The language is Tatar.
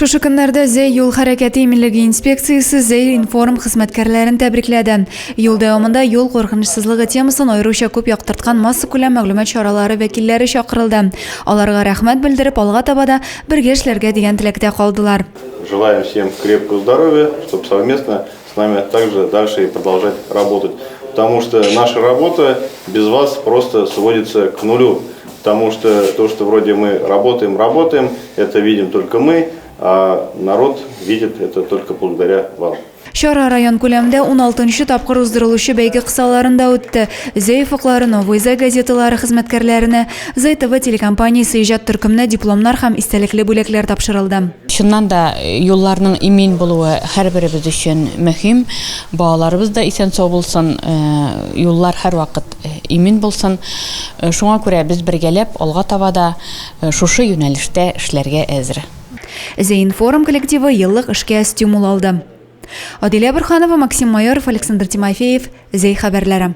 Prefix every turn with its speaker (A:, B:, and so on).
A: Шушы көннәрдә Зәй юл хәрәкәте иминлеге инспекциясе Зәй информ хезмәткәрләрен тәбрикләде. Юл дәвамында юл куркынычсызлыгы темасын аеруча күп яктырткан масса күләм мәгълүмат чаралары вәкилләре чакырылды. Аларга рәхмәт белдереп, алга табада бергә эшләргә дигән теләктә калдылар.
B: Желаем всем крепкого здоровья, чтобы совместно с нами также дальше и продолжать работать. Потому что наша работа без вас просто сводится к нулю. Потому что то, что вроде мы работаем, это видим только мы, а народ видит это только благодаря вам.
A: Шара район күләмендә 16-нчы тапкыр уздырылучы бәйге кысаларында үтте. Зәй фоклары Новый Зәй газеталары хезмәткәрләренә Зәй ТВ телекомпаниясе иҗат төркеменә дипломнар һәм истәлекле бүләкләр тапшырылды.
C: Шуннан да юлларның имин булуы һәрберебез өчен мөһим. Балаларыбыз да исән сау булсын, юллар һәрвакыт имин булсын. Шуңа күрә без бергәләп алга табада шушы юнәлештә эшләргә әзер.
A: Зәй информ коллективы еллык эшкә стимул алды. Адилә Бурханова, Максим Майоров, Александр Тимофеев, Зәй хәбәрләре.